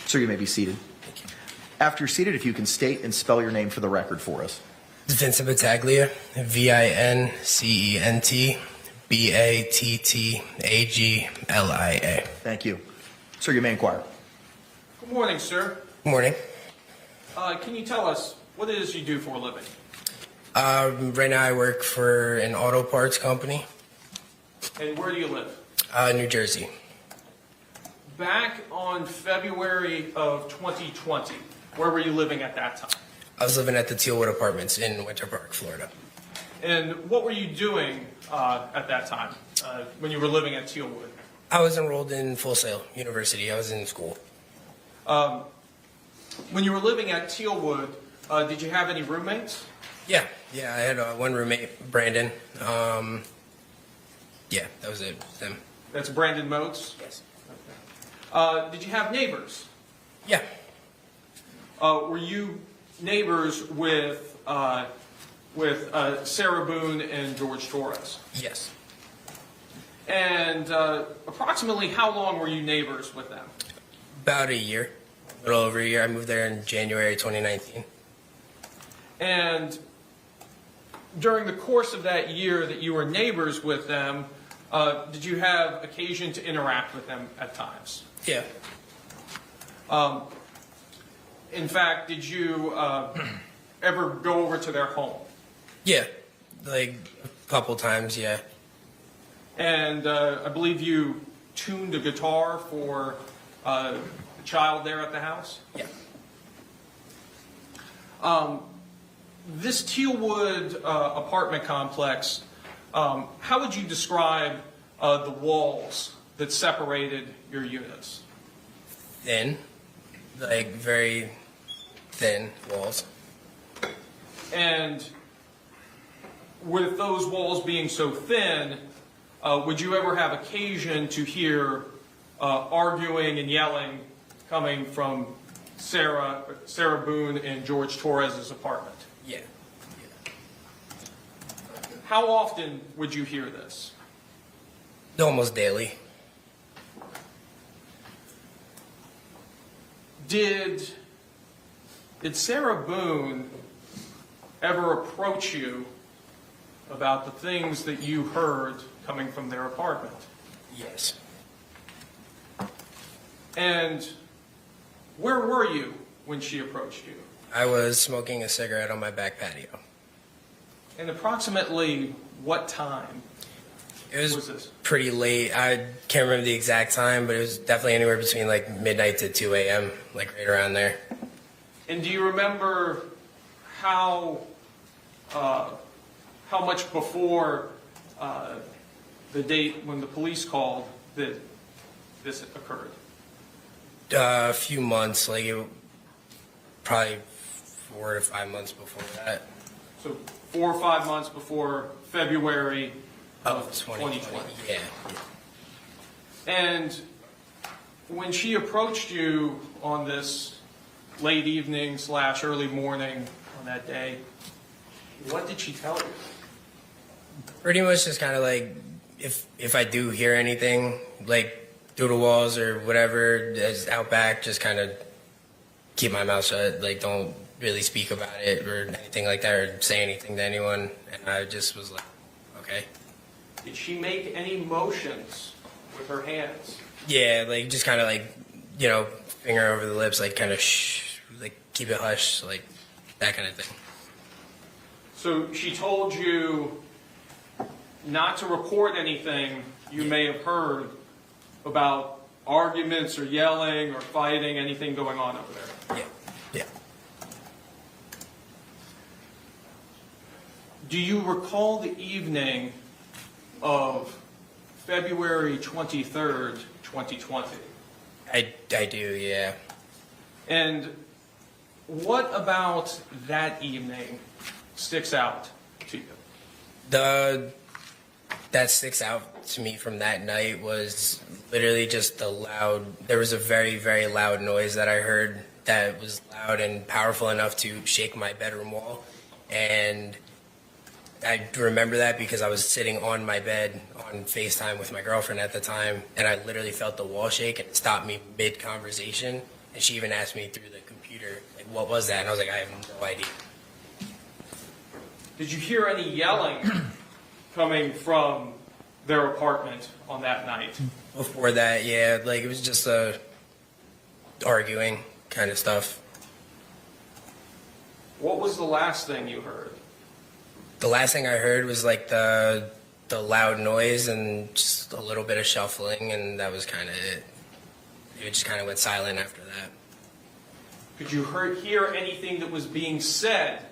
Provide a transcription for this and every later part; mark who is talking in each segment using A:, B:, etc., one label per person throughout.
A: Sir, you may be seated.
B: Thank you.
A: After you're seated, if you can state and spell your name for the record for us.
B: Vincent Battaglia, Vincent Battaglia.
A: Thank you. Sir, you may inquire.
C: Good morning, sir.
B: Good morning.
C: Can you tell us what it is you do for a living?
B: Right now I work for an auto parts company,
C: And where do you live?
B: New Jersey.
C: Back on February of 2020, where were you living at that time?
B: I was living at the Tealwood Apartments in Winter Park, Florida.
C: And what were you doing at that time when you were living at Tealwood?
B: I was enrolled in Full Sail University. I was in school.
C: When you were living at Tealwood, did you have any roommates?
B: Yeah, I had one roommate, Brandon. Yeah, that was it. Them.
C: That's Brandon Motes?
B: Yes.
C: Did you have neighbors?
B: Yeah.
C: Were you neighbors with Sarah Boone and George Torres?
B: Yes.
C: And approximately how long were you neighbors with them?
B: About a year, a little over a year. I moved there in January 2019.
C: And during the course of that year that you were neighbors with them, did you have occasion to interact with them at times?
B: Yeah.
C: In fact, did you ever go over to their home?
B: Yeah, like a couple times, yeah.
C: And I believe you tuned a guitar for the child there at the house?
B: Yeah.
C: This Tealwood apartment complex, how would you describe the walls that separated your units?
B: Thin, like very thin walls.
C: And with those walls being so thin, would you ever have occasion to hear arguing and yelling coming from Sarah Boone and George Torres's apartment?
B: Yeah.
C: How often would you hear this?
B: Almost daily.
C: Did Sarah Boone ever approach you about the things that you heard coming from their apartment?
B: Yes.
C: And where were you when she approached you?
B: I was smoking a cigarette on my back patio.
C: And approximately what time
B: It was
C: was this?
B: pretty late. I can't remember the exact time, but it was definitely anywhere between like midnight to 2 a.m., like right around there.
C: And do you remember how much before the date when the police called that this occurred?
B: A few months, probably 4 to 5 months before that.
C: So 4 or 5 months before February of 2020.
B: Yeah.
C: And when she approached you on this late evening / early morning on that day, what did she tell you?
B: Pretty much just kind of like, if I do hear anything, like through the walls or whatever is out back, just kind of keep my mouth shut. Like, don't really speak about it or anything like that or say anything to anyone. And I just was like, okay.
C: Did she make any motions with her hands?
B: Yeah, like just kind of like, finger over the lips, like kind of shh, like keep it hush, like that kind of thing.
C: So she told you not to report anything you may have heard about arguments or yelling or fighting, anything going on over there.
B: Yeah.
C: Do you recall the evening of February 23rd, 2020?
B: I do, yeah.
C: And what about that evening sticks out to you?
B: That sticks out to me from that night was literally just there was a very, very loud noise that I heard that was loud and powerful enough to shake my bedroom wall. And I remember that because I was sitting on my bed on FaceTime with my girlfriend at the time, and I literally felt the wall shake, and it stopped me mid-conversation. And she even asked me through the computer, like, what was that? And I was like, I have no idea.
C: Did you hear any yelling coming from their apartment on that night?
B: Before that, yeah, like it was just arguing kind of stuff.
C: What was the last thing you heard?
B: The last thing I heard was like the loud noise and just a little bit of shuffling, and that was kind of it. It just kind of went silent after that.
C: Could you hear anything that was being said?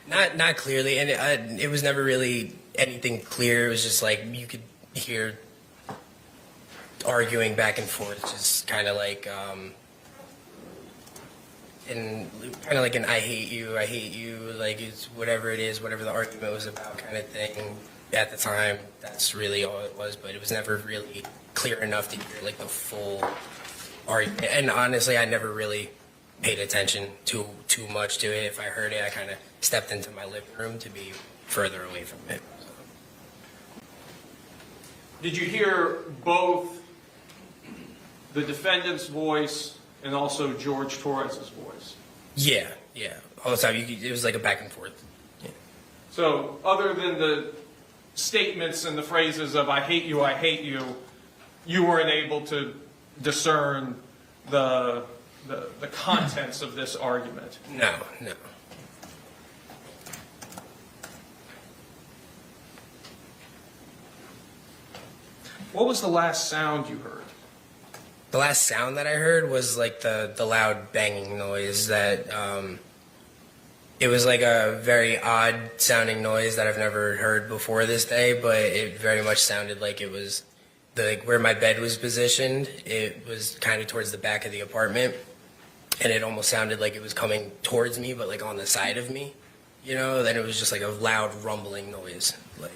B: Not clearly, and it was never really anything clear. It was just like you could hear arguing back and forth, just kind of like and kind of like an I hate you, like it's whatever it is, whatever the argument was about kind of thing. At the time, that's really all it was, but it was never really clear enough to hear like the full argument. And honestly, I never really paid attention too much to it. If I heard it, I kind of stepped into my living room to be further away from it.
C: Did you hear both the defendant's voice and also George Torres's voice?
B: Yeah, all the time. It was like a back and forth. Yeah.
C: So other than the statements and the phrases of I hate you, you weren't able to discern the contents of this argument?
B: No.
C: What was the last sound you heard?
B: The last sound that I heard was like the loud banging noise that it was like a very odd sounding noise that I've never heard before this day, but it very much sounded like it was where my bed was positioned. It was kind of towards the back of the apartment, and it almost sounded like it was coming towards me, but like on the side of me, then it was just like a loud rumbling noise, like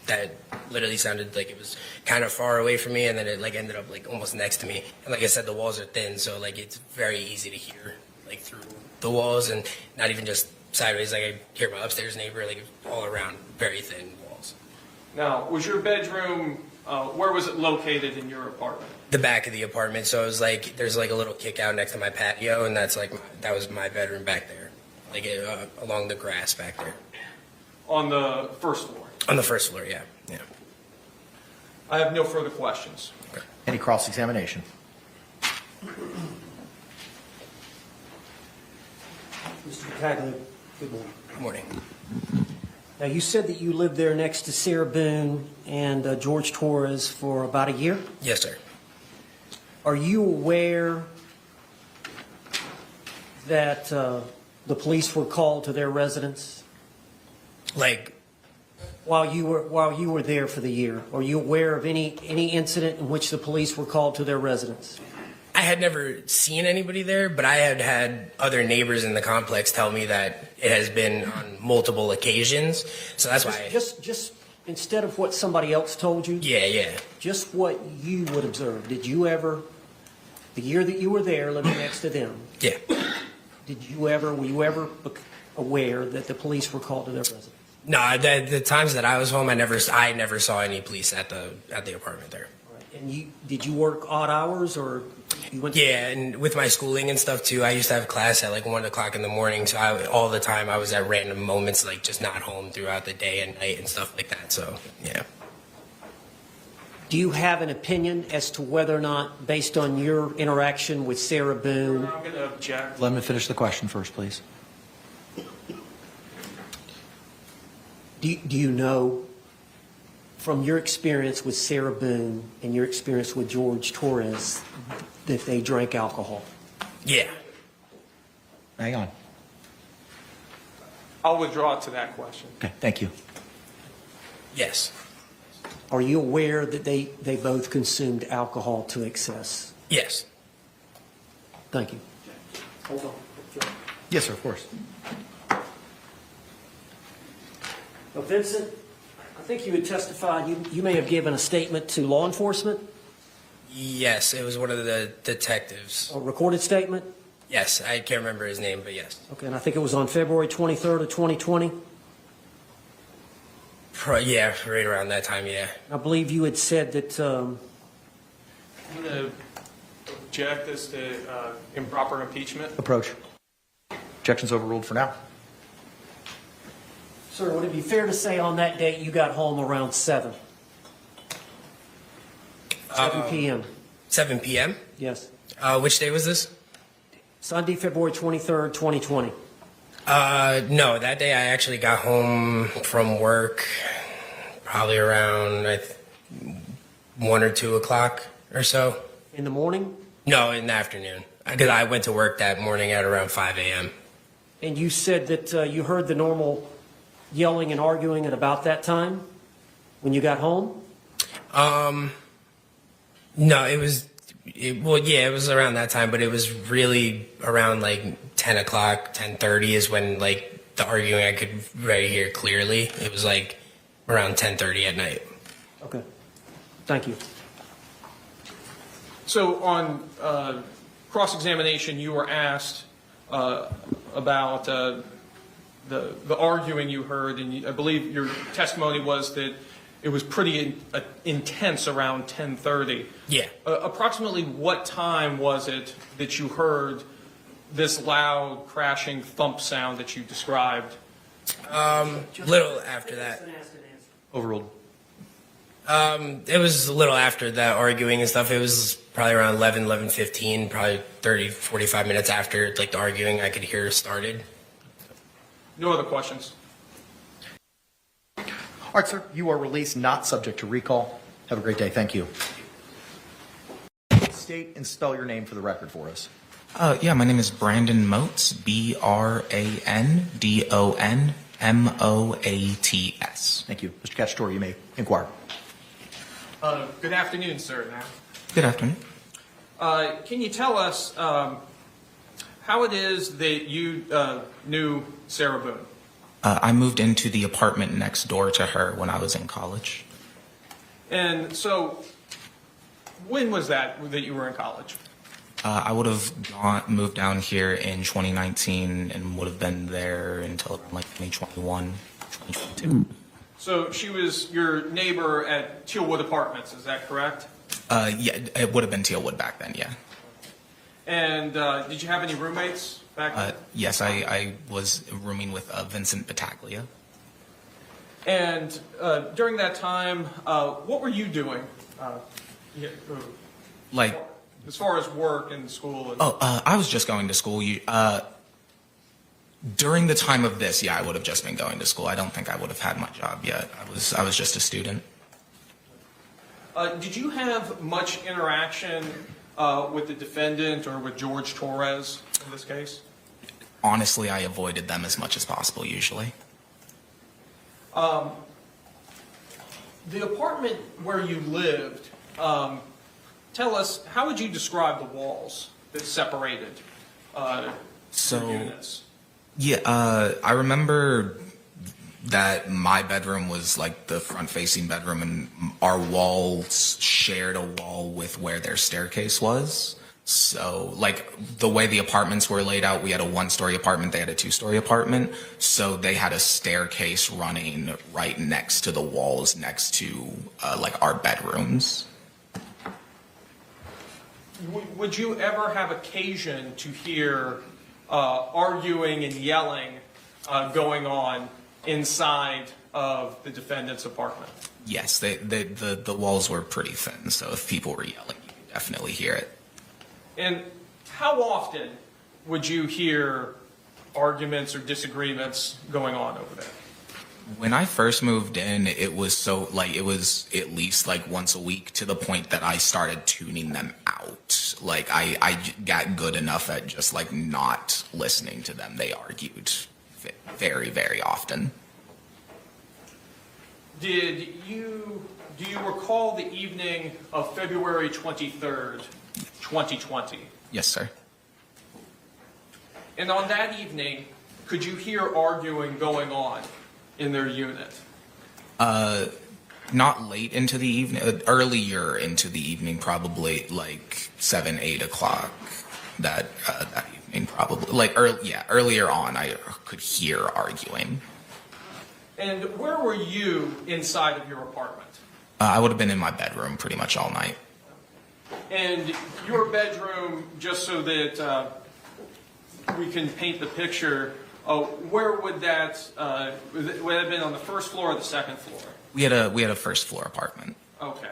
B: that literally sounded like it was kind of far away from me, and then it like ended up like almost next to me. And like I said, the walls are thin, so like it's very easy to hear like through the walls, and not even just sideways. Like I hear my upstairs neighbor, like all around, very thin walls.
C: Now, was your bedroom, where was it located in your apartment?
B: The back of the apartment, so it was like there's like a little kick out next to my patio, and that's like that was my bedroom back there, like along the grass back there.
C: On the first floor?
B: On the first floor, yeah.
C: I have no further questions.
A: Any cross-examination?
D: Mr. Tagley, good morning.
B: Good morning.
D: Now, you said that you lived there next to Sarah Boone and George Torres for about a year.
B: Yes, sir.
D: Are you aware that the police were called to their residence
B: Like,
D: while you were there for the year? Are you aware of any incident in which the police were called to their residence?
B: I had never seen anybody there, but I had had other neighbors in the complex tell me that it has been on multiple occasions. So that's why.
D: Just instead of what somebody else told you,
B: Yeah.
D: just what you would observe. Did you ever, the year that you were there living next to them,
B: Yeah.
D: were you ever aware that the police were called to their residence?
B: No, the times that I was home, I never saw any police at the apartment there.
D: And did you work odd hours, or you went?
B: Yeah, and with my schooling and stuff too, I used to have class at like 1 o'clock in the morning. So all the time I was at random moments, like just not home throughout the day and night and stuff like that. So yeah.
D: Do you have an opinion as to whether or not, based on your interaction with Sarah Boone?
C: I'm going to object.
A: Let me finish the question first, please.
D: Do you know, from your experience with Sarah Boone and your experience with George Torres, that they drank alcohol?
B: Yeah.
A: Hang on.
C: I'll withdraw to that question.
A: Okay, thank you.
B: Yes.
D: Are you aware that they both consumed alcohol to excess?
B: Yes.
D: Thank you. Hold on.
A: Yes, sir, of course.
D: Now, Vincent, I think you had testified, you may have given a statement to law enforcement,
B: Yes, it was one of the detectives.
D: a recorded statement?
B: Yes, I can't remember his name, but yes.
D: Okay, and I think it was on February 23rd of 2020.
B: Yeah, right around that time, yeah.
D: I believe you had said that
C: I'm going to object as to improper impeachment.
A: Approach. Objection's overruled for now.
D: Sir, would it be fair to say on that date you got home around 7? 7 p.m.?
B: 7 p.m.?
D: Yes.
B: Which day was this?
D: Sunday, February 23rd, 2020.
B: No, that day I actually got home from work probably around 1 or 2 o'clock or so.
D: In the morning?
B: No, in the afternoon. Because I went to work that morning at around 5 a.m.
D: And you said that you heard the normal yelling and arguing at about that time when you got home?
B: No, it was around that time, but it was really around like 10 o'clock, 10:30 is when like the arguing I could right hear clearly. It was like around 10:30 at night.
D: Okay. Thank you.
C: So on cross-examination, you were asked about the arguing you heard, and I believe your testimony was that it was pretty intense around 10:30.
B: Yeah.
C: Approximately what time was it that you heard this loud crashing thump sound that you described?
B: Little after that.
A: Overruled.
B: It was a little after that arguing and stuff. It was probably around 11:15, probably 30, 45 minutes after like the arguing I could hear started.
C: No other questions?
A: All right, sir. You are released, not subject to recall. Have a great day. Thank you. State and spell your name for the record for us.
E: Yeah, my name is Brandon Moats, BrandonMoats.
A: Thank you. Mr. Cacciatore, you may inquire.
C: Good afternoon, sir.
E: Good afternoon.
C: Can you tell us how it is that you knew Sarah Boone?
E: I moved into the apartment next door to her when I was in college.
C: And so, when was that you were in college?
E: I would have moved down here in 2019 and would have been there until around like 2021, 2022.
C: So she was your neighbor at Tealwood Apartments, is that correct?
E: Yeah, it would have been Tealwood back then, yeah.
C: And did you have any roommates back then?
E: Yes, I was rooming with Vincent Battaglia.
C: And during that time, what were you doing?
E: Like,
C: as far as work and school? And
E: I was just going to school. During the time of this, yeah, I would have just been going to school. I don't think I would have had my job yet. I was just a student.
C: Did you have much interaction with the defendant or with George Torres in this case?
E: Honestly, I avoided them as much as possible, usually.
C: The apartment where you lived, tell us, how would you describe the walls that separated the units?
E: Yeah, I remember that my bedroom was like the front-facing bedroom, and our walls shared a wall with where their staircase was. So, like, the way the apartments were laid out, we had a one-story apartment, they had a two-story apartment, so they had a staircase running right next to the walls next to, like, our bedrooms.
C: Would you ever have occasion to hear arguing and yelling going on inside of the defendant's apartment?
E: Yes, the walls were pretty thin, so if people were yelling, you could definitely hear it.
C: And how often would you hear arguments or disagreements going on over there?
E: When I first moved in, it was it was at least like once a week, to the point that I started tuning them out. Like I got good enough at just like not listening to them. They argued very, very often.
C: Do you recall the evening of February 23rd, 2020?
E: Yes, sir.
C: And on that evening, could you hear arguing going on in their unit?
E: Not late into the evening, earlier into the evening, probably like 7, 8 o'clock that evening, probably. Like earlier on, I could hear arguing.
C: And where were you inside of your apartment?
E: I would have been in my bedroom pretty much all night.
C: And your bedroom, just so that we can paint the picture, where would that would that have been, on the first floor or the second floor?
E: We had a first floor apartment.
C: Okay,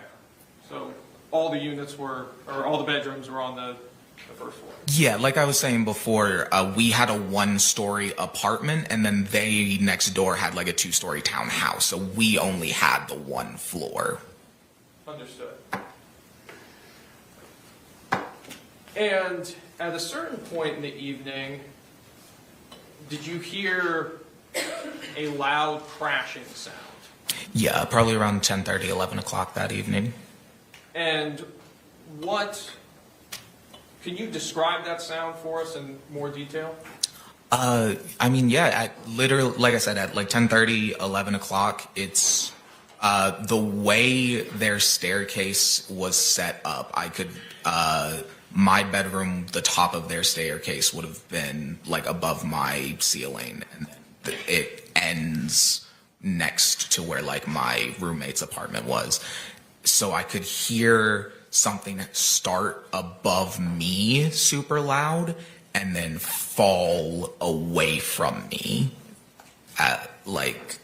C: so all the units were, or all the bedrooms were on the first floor.
E: Yeah, like I was saying before, we had a 1-story apartment, and then they next door had like a 2-story townhouse. So we only had the 1 floor.
C: Understood. And at a certain point in the evening, did you hear a loud crashing sound?
E: Yeah, probably around 10:30, 11 o'clock that evening.
C: And can you describe that sound for us in more detail?
E: I mean, yeah, at literally, like I said, at like 10:30, 11 o'clock, it's the way their staircase was set up. I could, my bedroom, the top of their staircase would have been like above my ceiling, and then it ends next to where like my roommate's apartment was. So I could hear something start above me super loud and then fall away from me like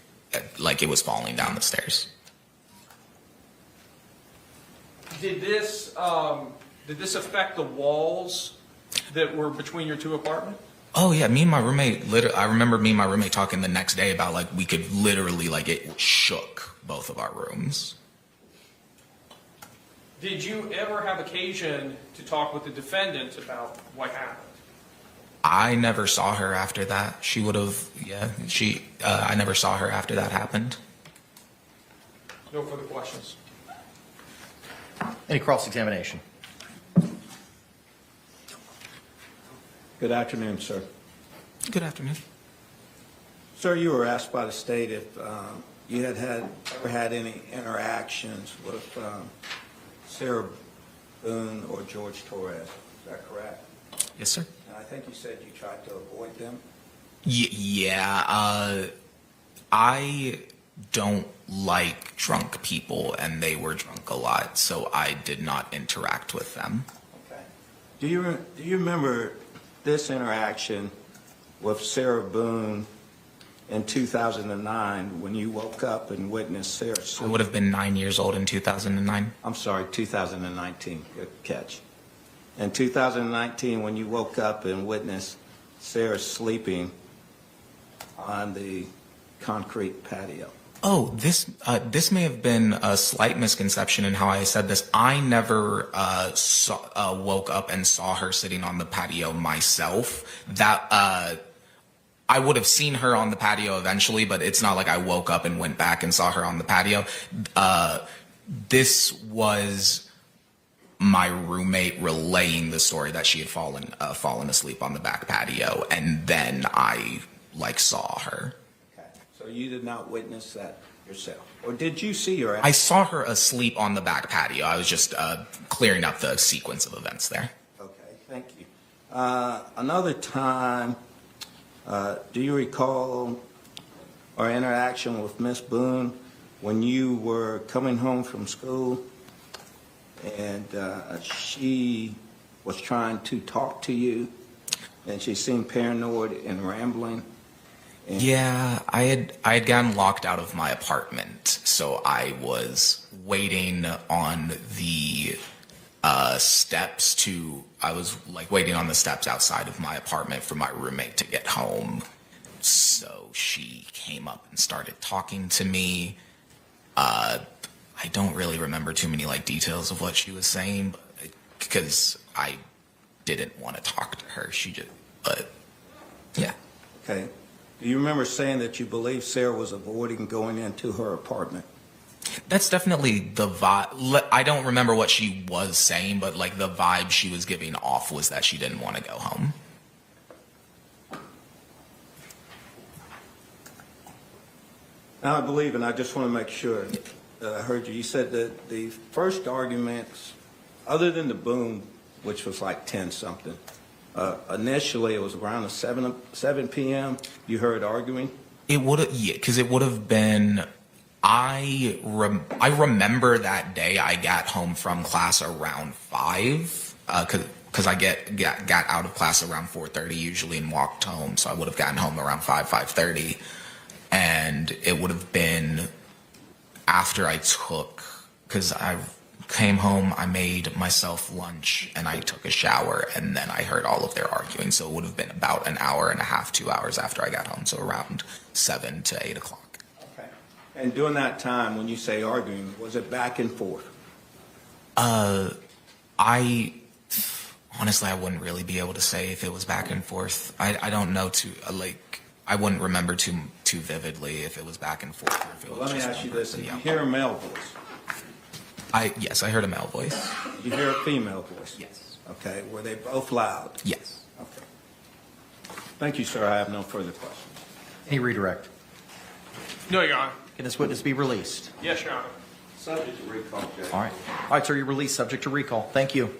E: it was falling down the stairs.
C: Did this affect the walls that were between your two apartments?
E: Oh yeah, me and my roommate, I remember me and my roommate talking the next day about like we could literally, like, it shook both of our rooms.
C: Did you ever have occasion to talk with the defendant about what happened?
E: I never saw her after that. She would have, yeah, I never saw her after that happened.
C: No further questions.
A: Any cross-examination?
F: Good afternoon, sir.
E: Good afternoon.
F: Sir, you were asked by the state if you ever had any interactions with Sarah Boone or George Torres. Is that correct?
E: Yes, sir.
F: And I think you said you tried to avoid them.
E: Yeah, I don't like drunk people, and they were drunk a lot, so I did not interact with them.
F: Okay. Do you remember this interaction with Sarah Boone in 2009 when you woke up and witnessed Sarah
E: I
F: sleep?
E: would have been 9 years old in 2009.
F: I'm sorry, 2019. Good catch. In 2019, when you woke up and witnessed Sarah sleeping on the concrete patio.
E: Oh, this may have been a slight misconception in how I said this. I never woke up and saw her sitting on the patio myself. That I would have seen her on the patio eventually, but it's not like I woke up and went back and saw her on the patio. This was my roommate relaying the story that she had fallen asleep on the back patio, and then I saw her.
F: Okay. So you did not witness that yourself? Or did you see her?
E: I saw her asleep on the back patio. I was just clearing up the sequence of events there.
F: Okay, thank you. Another time, do you recall our interaction with Miss Boone when you were coming home from school and she was trying to talk to you and she seemed paranoid and rambling?
E: Yeah, I had gotten locked out of my apartment, so I was waiting on the steps waiting on the steps outside of my apartment for my roommate to get home. So she came up and started talking to me. I don't really remember too many details of what she was saying, because I didn't want to talk to her. But yeah.
F: Okay. Do you remember saying that you believe Sarah was avoiding going into her apartment?
E: That's definitely the vibe. I don't remember what she was saying, but the vibe she was giving off was that she didn't want to go home.
F: Now, I believe, and I just want to make sure that I heard you, you said that the first arguments, other than the boom, which was 10-something, initially it was around 7 p.m. You heard arguing?
E: It would have, yeah, because it would have been I remember that day I got home from class around 5, because I got out of class around 4:30 usually and walked home, so I would have gotten home around 5:30, and it would have been after I took, because I came home, I made myself lunch, and I took a shower, and then I heard all of their arguing, so it would have been about an hour and a half, 2 hours after I got home, so around 7 to 8 o'clock.
F: Okay. And during that time, when you say arguing, was it back and forth?
E: I honestly, I wouldn't really be able to say if it was back and forth. I don't know I wouldn't remember too vividly if it was back and forth. Or if it was
F: Let me
E: just
F: ask you
E: one
F: this,
E: person
F: did you
E: yelling.
F: hear a male voice?
E: Yes, I heard a male voice.
F: Did you hear a female voice?
E: Yes.
F: Okay, were they both loud?
E: Yes.
F: Okay. Thank you, sir, I have no further questions.
A: Any redirect?
C: No, Your Honor.
A: Can this witness be released?
C: Yes, Your Honor.
F: Subject to recall, Judge.
A: All right. All right, sir, you're released subject to recall. Thank you.